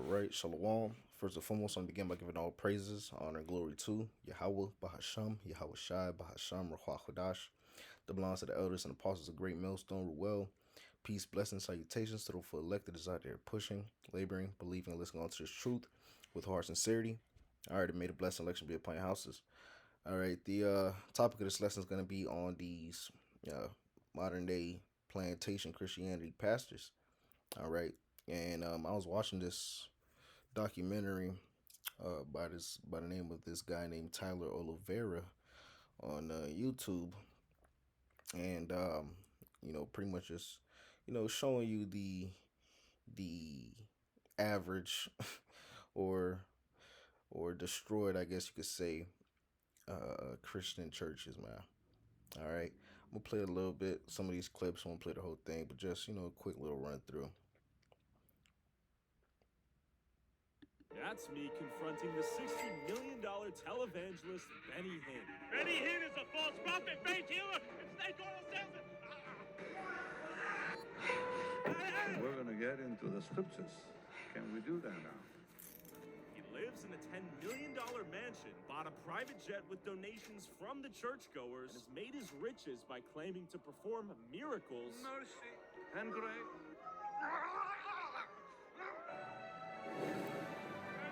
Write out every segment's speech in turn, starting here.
right, Shalom. First and foremost, I begin by giving all praises, honor, and glory to Yahweh, Bahasham, Yahweh Shai, Bahasham, Ruach Hudash. The belongs to the elders and apostles of Great Millstone, Ruel. Peace, blessings, salutations to the full elected is out there pushing, laboring, believing, and listening to this truth with heart sincerity. All right, may the blessed election be upon your houses. All right, the topic of this lesson is going to be on these modern day plantation Christianity pastors. All right, and I was watching this documentary by the name of this guy named Tyler Oliveira on YouTube, and pretty much just showing you the average or destroyed, I guess you could say, Christian churches, man. All right, I'm gonna play a little bit, some of these clips. I won't play the whole thing, but just a quick little run through. That's me confronting the $60 million televangelist Benny Hinn. Benny Hinn is a false prophet, faith healer, and snake oil salesman. We're going to get into the scriptures. Can we do that now? He lives in a $10 million mansion, bought a private jet with donations from the churchgoers, and has made his riches by claiming to perform miracles. Mercy and grace.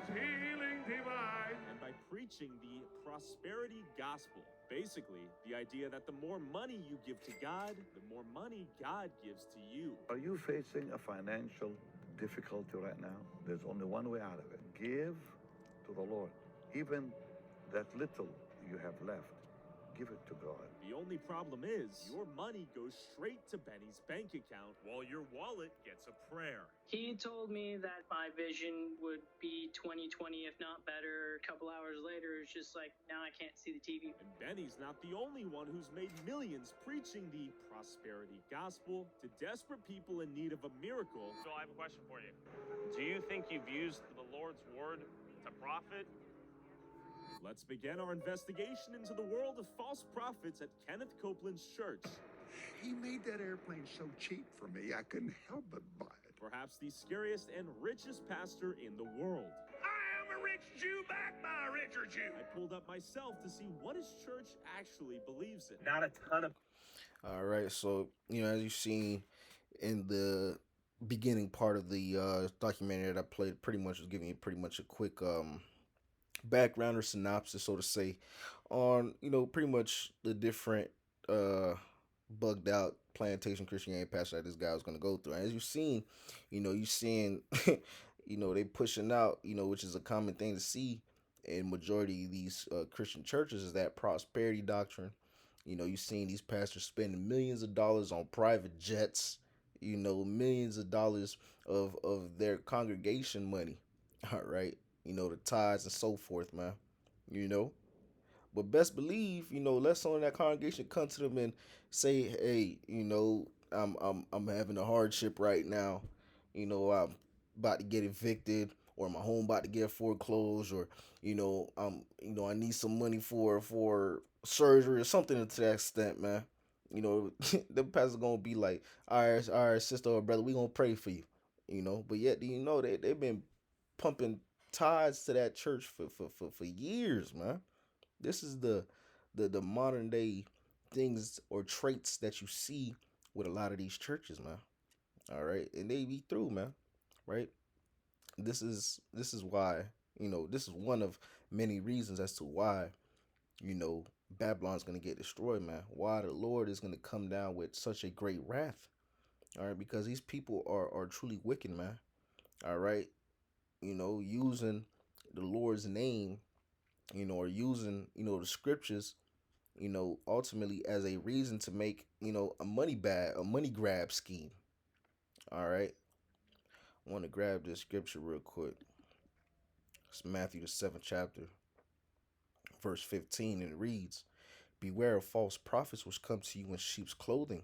It's healing divine. And by preaching the prosperity gospel. Basically, the idea that the more money you give to God, the more money God gives to you. Are you facing a financial difficulty right now? There's only one way out of it. Give to the Lord. Even that little you have left, give it to God. The only problem is, your money goes straight to Benny's bank account while your wallet gets a prayer. He told me that my vision would be 20/20, if not better. A couple hours later, it's just like, now I can't see the TV. And Benny's not the only one who's made millions preaching the prosperity gospel to desperate people in need of a miracle. So I have a question for you. Do you think you've used the Lord's word to profit? Let's begin our investigation into the world of false prophets at Kenneth Copeland's church. He made that airplane so cheap for me, I couldn't help but buy it. Perhaps the scariest and richest pastor in the world. I am a rich Jew backed by a richer Jew. I pulled up myself to see what his church actually believes in. Not a ton of. All right, so as you've seen in the beginning part of the documentary that I played, pretty much was giving you pretty much a quick background or synopsis, so to say, on pretty much the different bugged out plantation Christianity pastor that this guy was going to go through. And as you've seen, you're seeing they pushing out, which is a common thing to see in majority of these Christian churches, is that prosperity doctrine. You're seeing these pastors spending millions of dollars on private jets, millions of dollars of their congregation money. All right. The tithes and so forth, man. But best believe, let someone in that congregation come to them and say, hey, I'm having a hardship right now. I'm about to get evicted, or my home about to get foreclosed, or I need some money for surgery or something to that extent, man. The pastor's gonna be like, all right, sister or brother, we gonna pray for you. But yet, they've been pumping ties to that church for years, man. This is the modern day things or traits that you see with a lot of these churches, man. All right, and they be through, man. Right. This is why this is one of many reasons as to why Babylon's gonna get destroyed, man. Why the Lord is gonna come down with such a great wrath. All right, because these people are truly wicked, man. All right, using the Lord's name, or using, the scriptures, ultimately as a reason to make, a money grab scheme. All right. I want to grab this scripture real quick. It's Matthew the 7th chapter, verse 15, and it reads, beware of false prophets which come to you in sheep's clothing,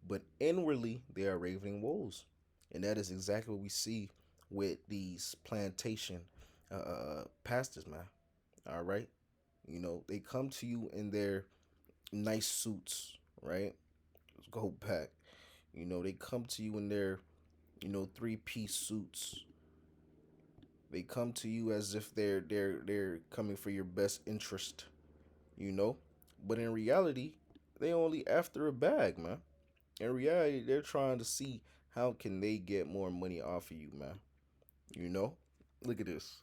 but inwardly they are ravening wolves. And that is exactly what we see with these plantation pastors, man. All right. They come to you in their nice suits, right? Let's go back. They come to you in their, three-piece suits, They come to you as if they're coming for your best interest, you know? But in reality, they only after a bag, man. In reality, they're trying to see how can they get more money off of you, man. You know? Look at this.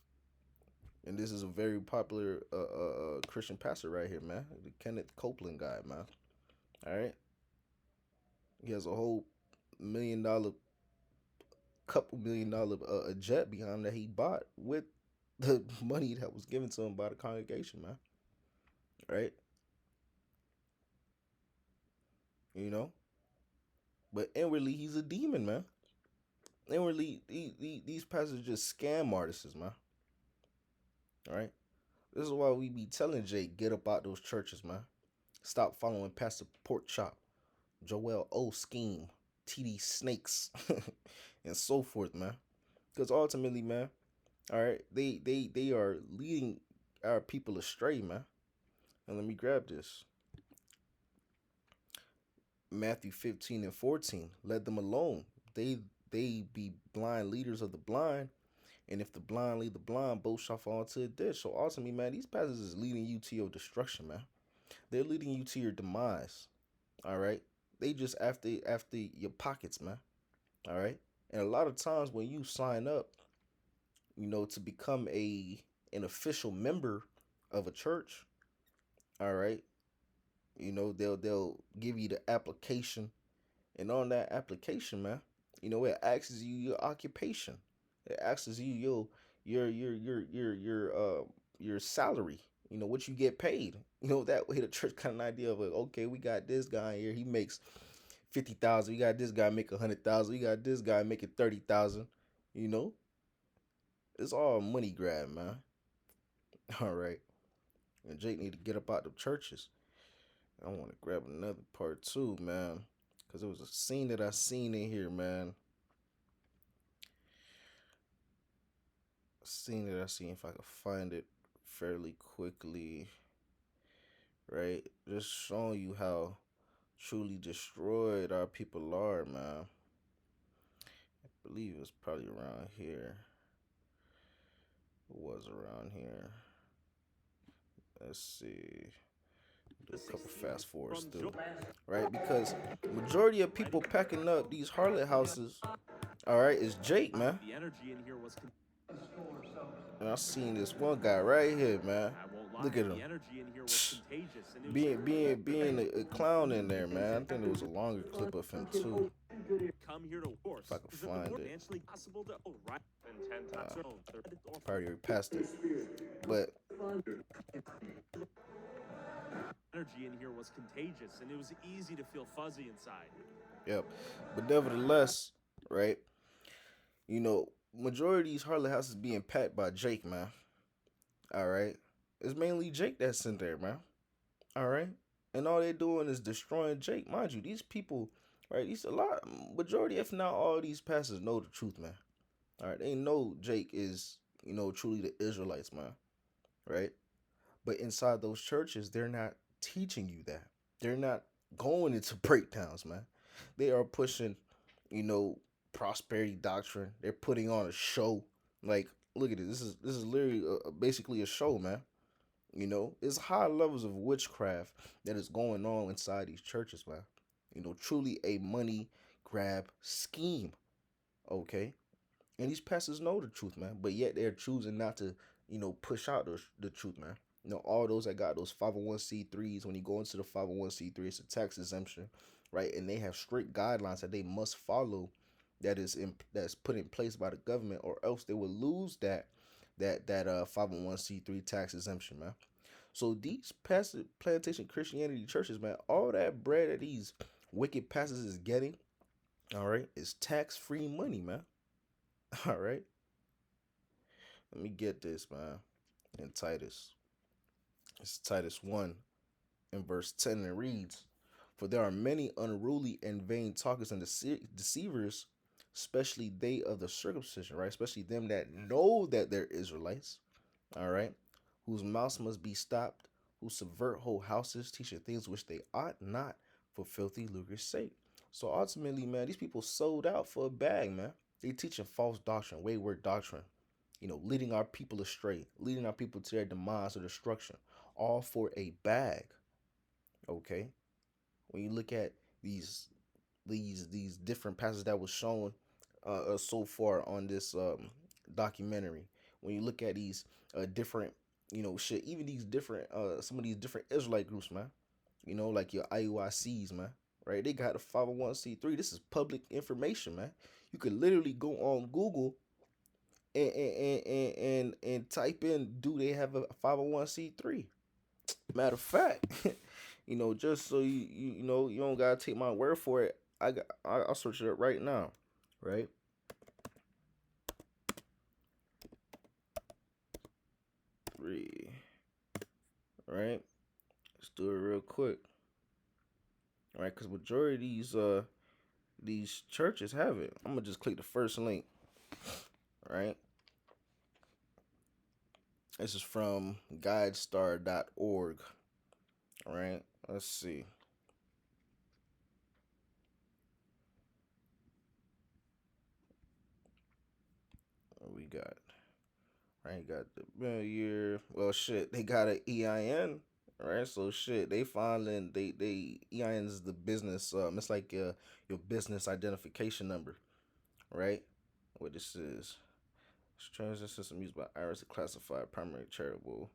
And this is a very popular Christian pastor right here, man. The Kenneth Copeland guy, man. All right. He has a whole $1 million, couple $1 million a jet behind that he bought with the money that was given to him by the congregation, man. Right? You know? But inwardly, he's a demon, man. Inwardly, these pastors are just scam artists, man. All right? This is why we be telling Jake, get up out those churches, man. Stop following Pastor Pork Chop, Joel O. Scheme, TD Snakes, and so forth, man. Because ultimately, man, all right, they are leading our people astray, man. And let me grab this. Matthew 15 and 14. Let them alone. They be blind leaders of the blind. And if the blind lead the blind, both shall fall into a ditch. So ultimately, man, these pastors is leading you to your destruction, man. They're leading you to your demise. All right. They just after your pockets, man. All right. And a lot of times when you sign up, you know, to become an official member of a church, all right, you know, they'll give you the application, and on that application, man, you know, it asks you your occupation. It asks you your salary. You know, what you get paid. You know, that way the church got an idea of, like, okay, we got this guy here, he makes 50,000. We got this guy make 100,000. We got this guy making 30,000. You know, it's all money grab, man. All right, and Jake need to get up out the churches. I want to grab another part too, man, because it was a scene that I seen in here, man. A scene that I seen, if I could find it fairly quickly, right? Just showing you how truly destroyed our people are, man. I believe it was probably around here. It was around here. Let's see. Do a couple fast forwards through, right? Because majority of people packing up these harlot houses, all right, is Jake, man. The energy in here was And I seen this one guy right here, man. I won't lie, Look at him. the energy in here was contagious, and it was Being a clown in there, man. I think there was a longer clip of him too. come here to force. If I could Is it find more it. financially possible to right? Been 10 times. Probably already passed it, but Energy in here was contagious, and it was easy to feel fuzzy inside. yep. But nevertheless, right? You know, majority of these harlot houses being packed by Jake, man. All right, it's mainly Jake that's in there, man. All right, and all they're doing is destroying Jake. Mind you, these people, right? These a lot, majority, if not all, these pastors know the truth, man. All right, they know Jake is, you know, truly the Israelites, man. Right, but inside those churches, they're not teaching you that. They're not going into breakdowns, man. They are pushing, you know, prosperity doctrine. They're putting on a show. Like, look at it. This is literally basically a show, man. You know, it's high levels of witchcraft that is going on inside these churches, man. You know, truly a money grab scheme. Okay, and these pastors know the truth, man. But yet they're choosing not to, you know, push out the truth, man. You know, all those that got those 501c3s, when you go into the 501c3, it's a tax exemption, right? And they have strict guidelines that they must follow, that's put in place by the government, or else they will lose that 501c3 tax exemption, man. So these passive plantation Christianity churches, man, all that bread that these wicked pastors is getting, all right, is tax-free money, man. All right. Let me get this, man. In Titus. It's Titus 1 in verse 10, and it reads, "For there are many unruly and vain talkers and deceivers, especially they of the circumcision," right? Especially them that know that they're Israelites, all right? Whose mouths must be stopped, who subvert whole houses, teaching things which they ought not, for filthy lucre's sake. So ultimately, man, these people sold out for a bag, man. They teaching false doctrine, wayward doctrine, leading our people astray, leading our people to their demise or destruction, all for a bag. Okay, when you look at these different passages that was shown so far on this documentary, when you look at these different, shit, even these different some of these different Israelite groups, man, like your IUICs, man, right? They got a 501c3. This is public information, man. You could literally go on Google and type in, do they have a 501c3? Matter of fact, just so you don't gotta take my word for it. I'll search it up right now, right? Three, right? Let's do it real quick, right? Because majority of these churches have it. I'm gonna just click the first link, right? This is from guidestar.org, right? Let's see. What we got? Right, got the year. Well, shit, they got an EIN, right? So shit, they filing they EIN is the business. It's like your business identification number, right? What this is. It's a transit system used by IRS to classify primary charitable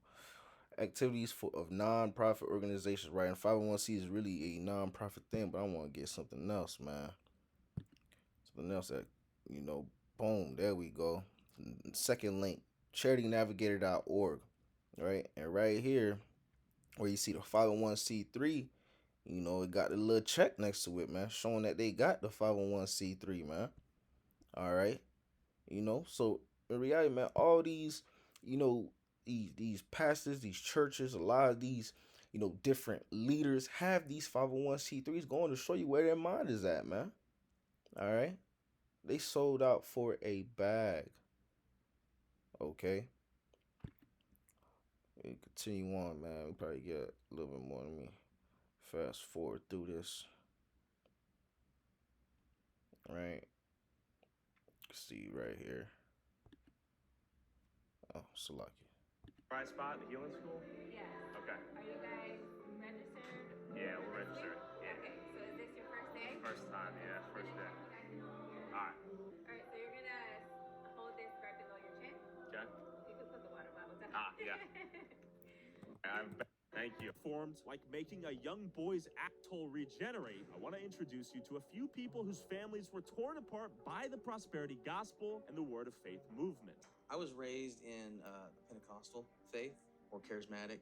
activities of non-profit organizations, right? And 501c is really a non-profit thing, but I want to get something else, man. Something else that, boom, there we go. Second link, charitynavigator.org, right? And right here, where you see the 501c3, it got a little check next to it, man, showing that they got the 501c3, man. All right. So in reality, man, all these, these pastors, these churches, a lot of these, different leaders have these 501c3s going to show you where their mind is at, man. All right. They sold out for a bag. Okay. We continue on, man. We probably get a little bit more. Let me fast forward through this. Right. See right here. Oh, Salaki. Right spot, the healing school? Yeah. Okay. Are you guys registered? Yeah, we're registered. Yeah. Okay, so is this your first day? First time, yeah, first day. Alright. Alright, so you're gonna hold this right below your chin. Okay. You can put the water bottle down. Yeah. Thank you. Formed like making a young boy's atoll regenerate, I want to introduce you to a few people whose families were torn apart by the prosperity gospel and the word of faith movement. I was raised in the Pentecostal faith, or charismatic.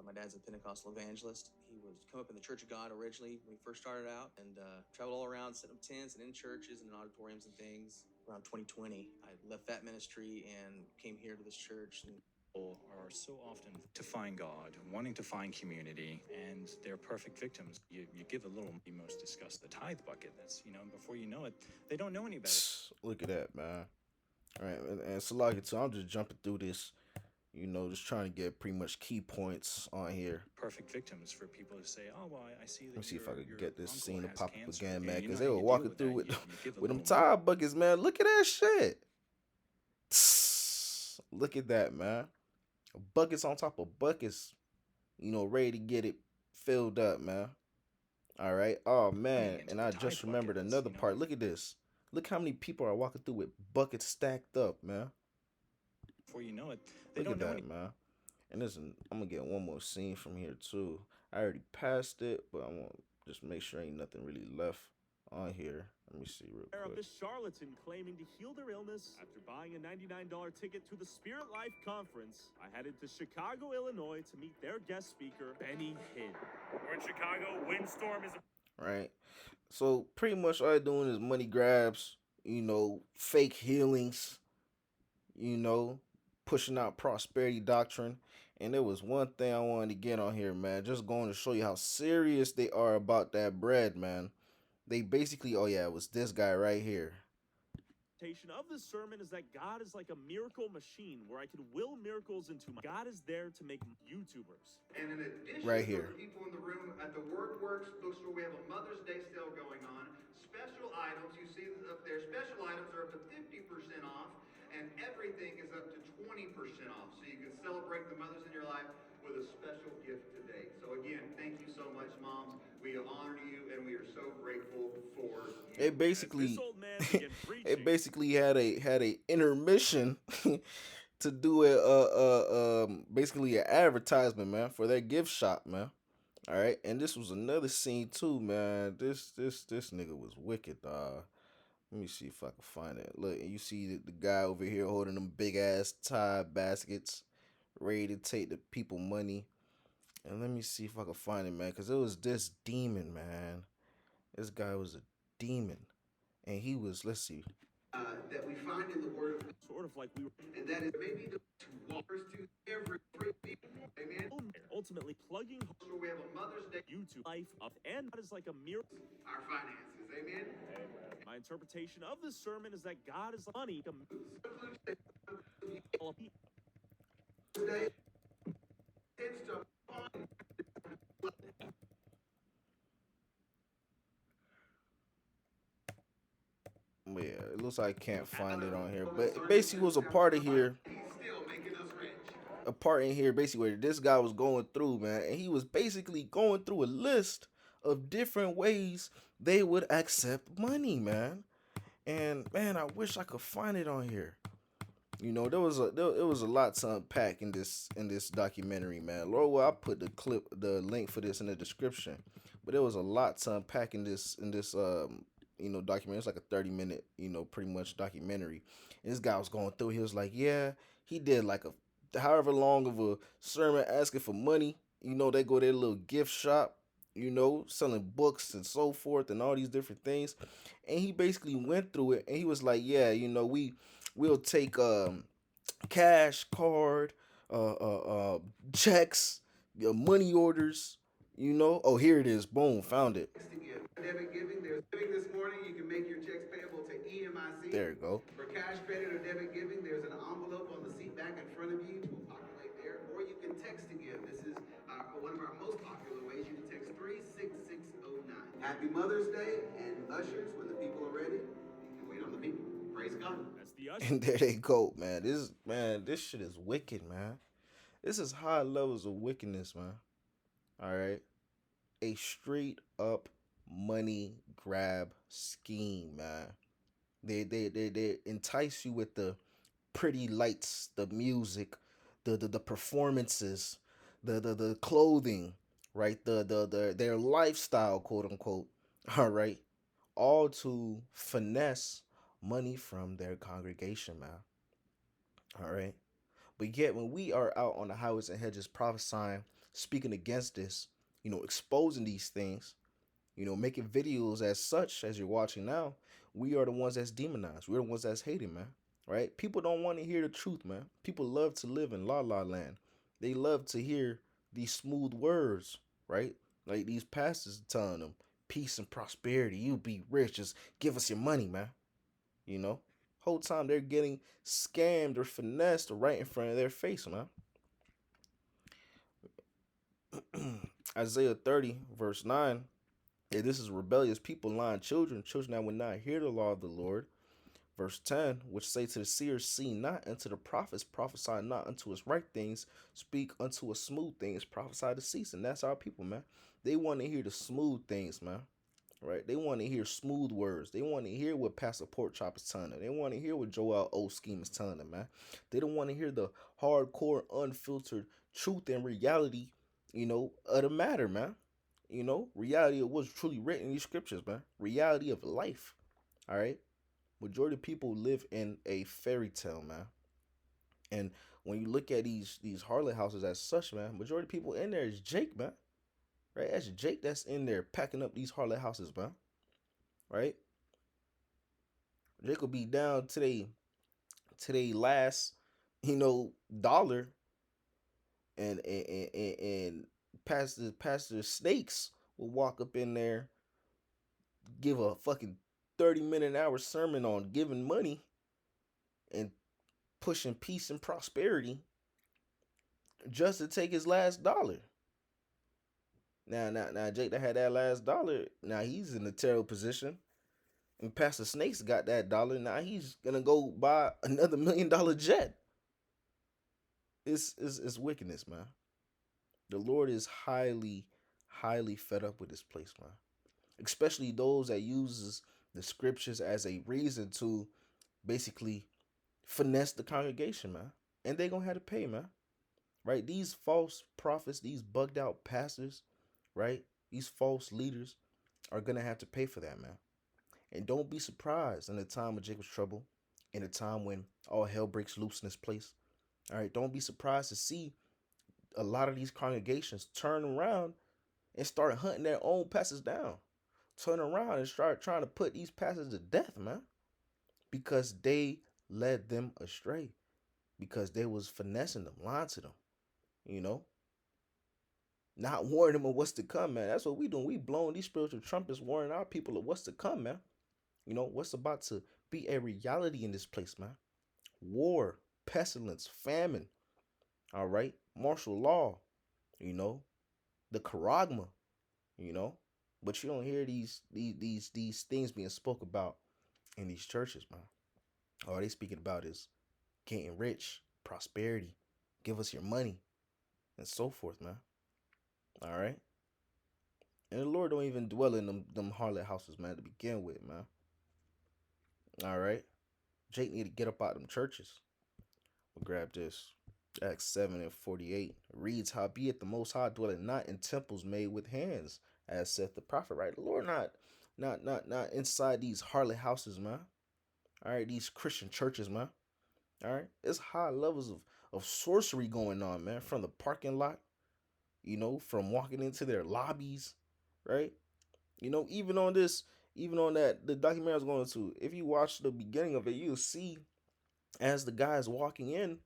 My dad's a Pentecostal evangelist. He was come up in the Church of God originally when he first started out, and traveled all around setting up tents and in churches and in auditoriums and things. Around 2020, I left that ministry and came here to this church. And are so often to find God, wanting to find community, and they're perfect victims. You give a little, you most discuss the tithe bucket. That's, before you know it, they don't know any better. Look at that, man. All right, and Salaki, too, I'm just jumping through this, just trying to get pretty much key points on here. Perfect victims for people to say, oh, well, I see that. Let me see if I can get this scene to pop up again, and man, because they were walking through with with them tire buckets, man. Look at that shit. Look at that, man. Buckets on top of buckets, ready to get it filled up, man. All right. Oh, man. And I just remembered another part. Look at this. Look how many people are walking through with buckets stacked up, man. Before you know it, they Look don't at know that, man. And listen, I'm going to get one more scene from here, too. I already passed it, but I want to just make sure ain't nothing really left on here. Let me see real quick. This charlatan claiming to heal their illness after buying a $99 ticket to the Spirit Life Conference. I headed to Chicago, Illinois to meet their guest speaker, Benny Hinn. We're in Chicago. Windstorm is Right. So pretty much all they're doing is money grabs, fake healings, pushing out prosperity doctrine. And there was one thing I wanted to get on here, man. Just going to show you how serious they are about that bread, man. They basically, oh yeah, it was this guy right here. Of this sermon is that God is like a miracle machine where I can will miracles into my God is there to make YouTubers. And in addition, right here. For people in the room at the WordWorks bookstore, we have a Mother's Day sale going on. Special items, you see up there, special items are up to 50% off. and everything is up to 20% off. So you can celebrate the mothers in your life with a special gift today. So again, thank you so much, moms. We honor you and we are so grateful for you. It basically This old man began preaching. it basically had a intermission to do basically an advertisement, man, for that gift shop, man. All right, and this was another scene too, man. This nigga was wicked, dog. Let me see if I can find it. Look, you see the guy over here holding them big ass Tide baskets, ready to take the people money. And let me see if I can find it, man, because it was this demon, man. This guy was a demon, and he was. Let's see. That we find in the Word of God, Sort of like we were and that is maybe the walkers to every people. Amen. ultimately plugging So we have a Mother's Day, YouTube life up, and that is like a miracle. our finances. Amen. My interpretation of this sermon is that God is money. Today tends to Yeah, it looks like I can't find it on here, but it basically was a part of here. he's still making us rich. A part in here basically where this guy was going through, man, and he was basically going through a list of different ways they would accept money, man. And man, I wish I could find it on here. You know, there was a lot to unpack in this documentary, man. Lord, well, I put the link for this in the description, but there was a lot to unpack in this documentary. It's like a 30-minute, pretty much documentary. And this guy was going through. He was like, yeah, he did like a however long of a sermon asking for money. They go to their little gift shop, selling books and so forth and all these different things. And he basically went through it and he was like, yeah, we'll take cash, card, checks, money orders, Oh, here it is. Boom, found it. Debit giving, there's giving this morning. You can make your checks payable to EMIC. There you go. For cash, credit, or debit giving, there's an envelope on the seat back in front of you. It will populate there. Or you can text to give. This is one of our most popular ways. You can text 36609. Happy Mother's Day, and ushers, when the people are ready, you can wait on the people. Praise God. That's the usher. And there they go, man. This shit is wicked, man. This is high levels of wickedness, man. All right. A straight up money grab scheme, man. They entice you with the pretty lights, the music, the performances, the clothing, right? Their lifestyle, quote unquote. All right. All to finesse money from their congregation, man. All right. But yet when we are out on the highways and hedges prophesying, speaking against this, exposing these things, making videos as such as you're watching now, we are the ones that's demonized. We're the ones that's hated, man. Right? People don't want to hear the truth, man. People love to live in la la land. They love to hear these smooth words, right? Like these pastors telling them peace and prosperity. You be rich. Just give us your money, man. Whole time they're getting scammed or finessed right in front of their face, man. Isaiah 30, verse 9. Yeah, this is rebellious people lying children that will not hear the law of the Lord. Verse 10, which say to the seers, see not, and to the prophets, prophesy not unto us right things, speak unto us smooth things, prophesy to cease. And that's our people, man. They want to hear the smooth things, man. Right? They want to hear smooth words. They want to hear what Pastor Pork Chop is telling them. They want to hear what Joel Osteen is telling them, man. They don't want to hear the hardcore, unfiltered truth and reality, of the matter, man. Reality of what's truly written in these scriptures, man. Reality of life. All right. Majority of people live in a fairy tale, man. And when you look at these harlot houses as such, man, majority of people in there is Jake, man. Right? That's Jake that's in there packing up these harlot houses, man. Right? Jake will be down to they last, dollar. And Pastor Snakes will walk up in there, give a fucking 30-minute hour sermon on giving money and pushing peace and prosperity just to take his last dollar. Now, Jake that had that last dollar, now he's in a terrible position. And Pastor Snakes got that dollar. Now he's gonna go buy another $1 million jet. It's wickedness, man. The Lord is highly, highly fed up with this place, man. Especially those that uses the scriptures as a reason to basically finesse the congregation, man. And they gonna have to pay, man. Right? These false prophets, these bugged out pastors, right? These false leaders are gonna have to pay for that, man. And don't be surprised in the time of Jacob's trouble, in the time when all hell breaks loose in this place. All right, don't be surprised to see a lot of these congregations turn around and start hunting their own pastors down. Turn around and start trying to put these pastors to death, man. Because they led them astray. Because they was finessing them, lying to them. You know? Not warning them of what's to come, man. That's what we doing. We blowing these spiritual trumpets, warning our people of what's to come, man. You know, what's about to be a reality in this place, man. War, pestilence, famine, all right? Martial law, you know, the charagma, you know. But you don't hear these things being spoke about in these churches, man. All they speaking about is getting rich, prosperity, give us your money, and so forth, man. All right? And the Lord don't even dwell in them harlot houses, man, to begin with, man. All right? Jake need to get up out of them churches. We'll grab this. Acts 7:48 reads, "Howbeit the Most High dwelleth not in temples made with hands, as saith the prophet." Right? The Lord not inside these harlot houses, man. All right, these Christian churches, man. All right, it's high levels of sorcery going on, man. From the parking lot, you know, from walking into their lobbies, right? You know, even on that the documentary I was going to, if you watch the beginning of it, you'll see as the guy is walking in,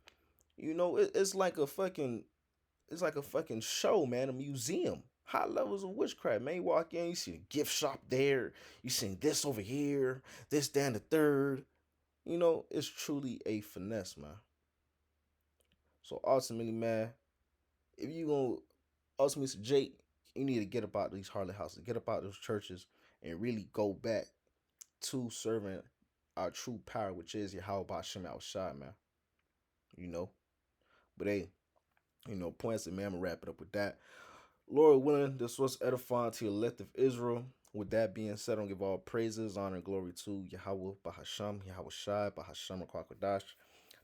you know, it's like a fucking show, man, a museum. High levels of witchcraft, man. You walk in, you see a gift shop there, you see this over here, this down the third. You know, it's truly a finesse, man. So ultimately, man, if you gonna ultimately say, Jake, you need to get up out these harlot houses, get up out those churches, and really go back to serving our true power, which is Yahweh Ba'Shem Al-Shai, man. You know? But hey, you know, points and man, I'm gonna wrap it up with that. Lord willing, this was edifying to the elect of Israel. With that being said, I'll give all praises, honor, and glory to Yahweh Bahasham, Yahweh Shai, Bahasham, Kwakadash.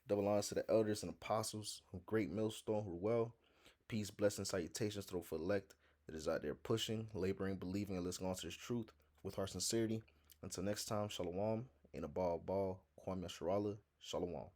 Double honors to the elders and apostles of Great Millstone who are well. Peace, blessings, salutations to the elect that is out there pushing, laboring, believing, and listening on to this truth with heart sincerity. Until next time, shalom, in a ball, Kwame Sharala, shalom.